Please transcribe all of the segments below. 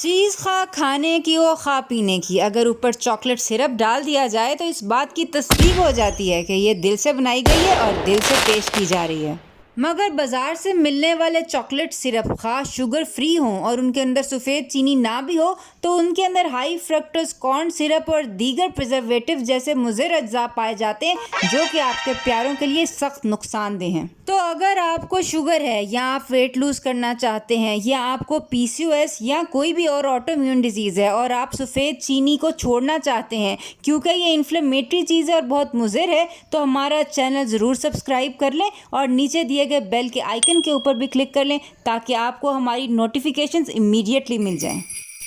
चीज़ खा खाने की हो खा पीने की, अगर ऊपर चॉकलेट सिरप डाल दिया जाए तो इस बात की तस्दीक हो जाती है कि ये दिल से बनाई गई है और दिल से पेश की जा रही है। मगर बाज़ार से मिलने वाले चॉकलेट सिरप ख़ास शुगर फ्री हों और उनके अंदर सफ़ेद चीनी ना भी हो तो उनके अंदर हाई फ्रक्टोज कॉर्न सिरप और दीगर प्रिजर्वेटिव जैसे मुज़र अज्जा पाए जाते हैं जो कि आपके प्यारों के लिए सख्त नुकसानदेह हैं। तो अगर आपको शुगर है या आप वेट लूज़ करना चाहते हैं या आपको PCOS या कोई भी और ऑटोइम्यून डिजीज़ है और आप सफ़ेद चीनी को छोड़ना चाहते हैं क्योंकि ये इन्फ्लेमेटरी चीज़ है और बहुत मुज़र है, तो हमारा चैनल ज़रूर सब्सक्राइब कर लें और नीचे दिए गए बेल के आइकन के ऊपर भी क्लिक कर लें ताकि आपको हमारी नोटिफिकेशंस इमीडिएटली मिल जाएं।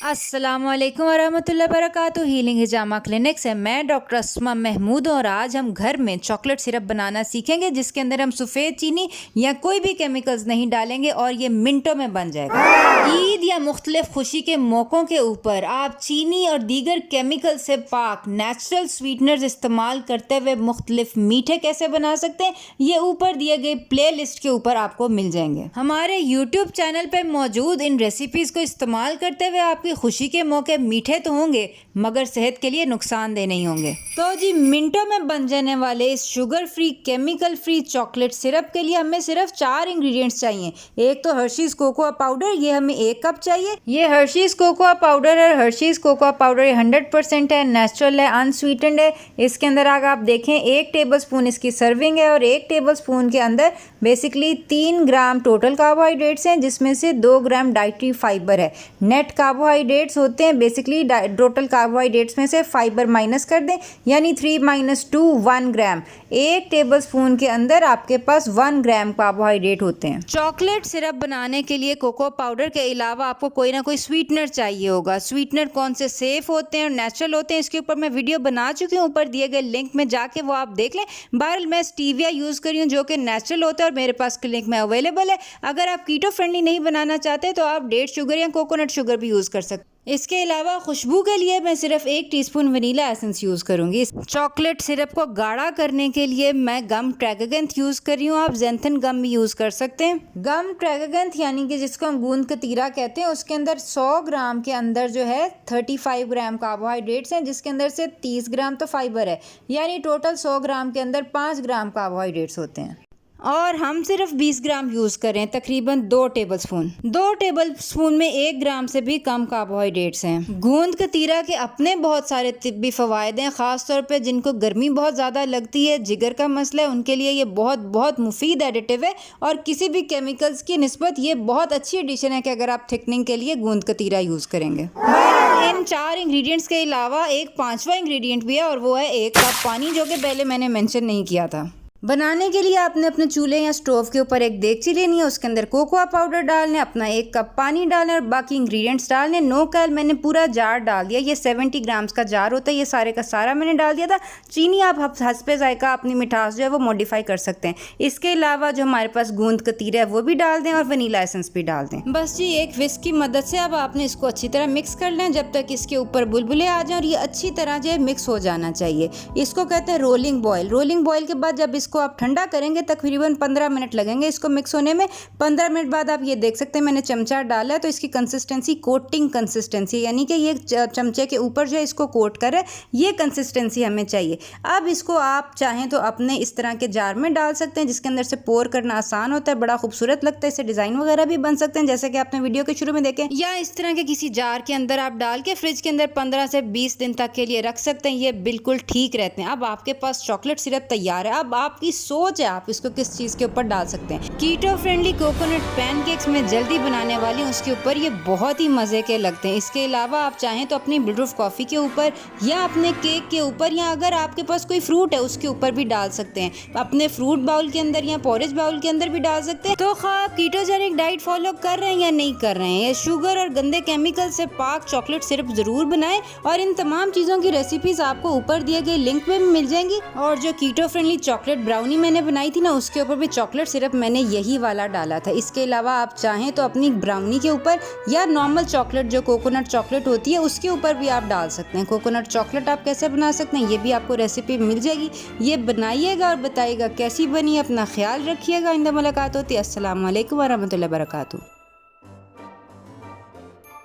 अस्सलाम वालेकुम वरहमतुल्लाहि वबरकातुहू। हीलिंग हिजामा क्लिनिक से मैं डॉक्टर अस्मा महमूद और आज हम घर में चॉकलेट सिरप बनाना सीखेंगे जिसके अंदर हम सफ़ेद चीनी या कोई भी केमिकल्स नहीं डालेंगे और ये मिनटों में बन जाएगा। ईद या मुख्तलिफ खुशी के मौक़ों के ऊपर आप चीनी और दीगर केमिकल से पाक नेचुरल स्वीटनर्स इस्तेमाल करते हुए मुख्तलिफ मीठे कैसे बना सकते हैं, ये ऊपर दिए गए प्ले लिस्ट के ऊपर आपको मिल जाएंगे। हमारे यूट्यूब चैनल पर मौजूद इन रेसिपीज़ को इस्तेमाल करते हुए आपकी खुशी के मौके मीठे तो होंगे मगर सेहत के लिए नुकसानदेह नहीं होंगे। तो जी, मिनटों में बन जाने वाले इस sugar free chemical free chocolate syrup के लिए हमें सिर्फ 4 इंग्रेडिएंट्स चाहिए। एक तो हर्शीज़ कोकोआ पाउडर, ये हमें 1 कप चाहिए। ये हर्शीज़ कोकोआ पाउडर है। हर्शीज़ कोकोआ पाउडर 100% है, नेचुरल है, अनस्वीटेंड है। इसके अंदर अगर आप देखें 1 टेबलस्पून इसकी सर्विंग है और 1 टेबलस्पून के अंदर बेसिकली 3 ग्राम टोटल कार्बोहाइड्रेट्स हैं जिसमें से 2 ग्राम डाइटरी फाइबर है। नेट कार्बोहाइड्रेट्स होते हैं बेसिकली टोटल कार्बोहाइड्रेट्स में से फाइबर माइनस कर दें यानी 3 - 2 1 ग्राम। 1 टेबलस्पून के अंदर आपके पास 1 ग्राम कार्बोहाइड्रेट होते हैं। चॉकलेट सिरप बनाने के लिए कोको पाउडर के अलावा आपको कोई ना कोई स्वीटनर चाहिए होगा। स्वीटनर कौन से सेफ होते हैं और नेचुरल होते हैं इसके ऊपर मैं वीडियो बना चुकी हूँ, ऊपर दिए गए लिंक में जाके वो आप देख लें। बहरहाल मैं स्टीविया यूज़ करी हूँ जो कि नेचुरल होता है और मेरे पास क्लिनिक में अवेलेबल है। अगर आप कीटो फ्रेंडली नहीं बनाना चाहते तो आप डेट शुगर या कोकोनट शुगर भी यूज़ कर सकते हैं। इसके अलावा खुशबू के लिए मैं सिर्फ 1 टीस्पून वनीला एसेंस यूज़ करूँगी। चॉकलेट सिरप को गाढ़ा करने के लिए मैं गम ट्रैगेगेंथ यूज़ कर रही हूँ, आप ज़ैंथन गम भी यूज़ कर सकते हैं। गम ट्रैगेगेंथ यानी कि जिसको हम गूंद कतीरा कहते हैं, उसके अंदर 100 ग्राम के अंदर जो है 35 ग्राम कार्बोहाइड्रेट्स हैं जिसके अंदर से 30 ग्राम तो फाइबर है, यानी टोटल 100 ग्राम के अंदर 5 ग्राम कार्बोहाइड्रेट्स होते हैं। और हम सिर्फ 20 ग्राम यूज़ करें, तकरीबन 2 टेबलस्पून। 2 टेबलस्पून में 1 ग्राम से भी कम कार्बोहाइड्रेट्स हैं। गूंद कतीरा के अपने बहुत सारे तिब्बी फ़वायद हैं, ख़ास तौर पे जिनको गर्मी बहुत ज़्यादा लगती है, जिगर का मसला है, उनके लिए ये बहुत मुफीद एडिटिव है और किसी भी केमिकल्स की निस्बत ये बहुत अच्छी एडिशन है कि अगर आप थिकनिंग के लिए गूंद कतीरा यूज़ करेंगे। इन 4 इंग्रेडिएंट्स के अलावा एक 5वां इंग्रेडिएंट भी है और वो है 1 कप पानी, जो कि पहले मैंने मेंशन नहीं किया था। बनाने के लिए आपने अपने चूल्हे या स्टोव के ऊपर एक देगची लेनी है, उसके अंदर कोकोआ पाउडर डालना है, अपना 1 कप पानी डालना है और बाकी इंग्रेडिएंट्स डालने। नो कैल मैंने पूरा जार डाल दिया, ये 70 ग्राम्स का जार होता है, ये सारे का सारा मैंने डाल दिया था। चीनी आप हस्बे जायका अपनी मिठास जो है वो मॉडिफाई कर सकते हैं। इसके अलावा जो हमारे पास गूंद कतीरा है वो भी डाल दें और वनीला एसेंस भी डाल दें। बस जी, एक विस्क की मदद से अब आपने इसको अच्छी तरह मिक्स कर लें जब तक इसके ऊपर बुलबुले आ जाएं और ये अच्छी तरह जो है मिक्स हो जाना चाहिए। इसको कहते हैं रोलिंग बॉयल। रोलिंग बॉयल के बाद जब इसको आप ठंडा करेंगे तकरीबन 15 मिनट लगेंगे इसको मिक्स होने में। 15 मिनट बाद आप ये देख सकते हैं मैंने चमचा डाला है तो इसकी कंसिस्टेंसी कोटिंग कंसिस्टेंसी यानी कि ये चमचे के ऊपर जो है इसको कोट कर है, ये कंसिस्टेंसी हमें चाहिए। अब इसको आप चाहें तो अपने इस तरह के जार में डाल सकते हैं जिसके अंदर से पोर करना आसान होता है, बड़ा खूबसूरत लगता है, इससे डिज़ाइन वगैरह भी बन सकते हैं जैसे कि आपने वीडियो के शुरू में देखें, या इस तरह के किसी जार के अंदर आप डाल के फ्रिज के अंदर 15 से 20 दिन तक के लिए रख सकते हैं, ये बिल्कुल ठीक रहते हैं। अब आपके पास चॉकलेट सिरप तैयार है, अब आपकी सोच है आप इसको किस चीज़ के ऊपर डाल सकते हैं। कीटो फ्रेंडली कोकोनट पैनकेक्स में जल्दी बनाने वाली हूँ, उसके ऊपर ये बहुत ही मज़े के लगते हैं। इसके अलावा आप चाहें तो अपनी ब्लूटूथ कॉफ़ी के ऊपर या अपने केक के ऊपर या अगर आपके पास कोई फ्रूट है उसके ऊपर भी डाल सकते हैं, अपने फ्रूट बाउल के अंदर या पोरेज बाउल के अंदर भी डाल सकते हैं। तो खा कीटोजेनिक डाइट फॉलो कर रहे हैं या नहीं कर रहे हैं, ये शुगर और गंदे केमिकल से पाक चॉकलेट सिरप ज़रूर बनाएं और इन तमाम चीज़ों की रेसिपीज़ आपको ऊपर दिए गए लिंक में भी मिल जाएंगी। और जो कीटो फ्रेंडली चॉकलेट ब्राउनी मैंने बनाई थी ना, उसके ऊपर भी चॉकलेट सिरप मैंने यही वाला डाला था। इसके अलावा आप चाहें तो अपनी ब्राउनी के ऊपर या नॉर्मल चॉकलेट जो कोकोनट चॉकलेट होती है उसके ऊपर भी आप डाल सकते हैं। कोकोनट चॉकलेट आप कैसे बना सकते हैं ये भी आपको रेसिपी मिल जाएगी, ये बनाइएगा और बताइएगा कैसी बनी। अपना ख्याल रखिएगा, इंदा मुलाकात होती है। अस्सलाम वालेकुम वरहमतुल्लाहि वबरकातुहू।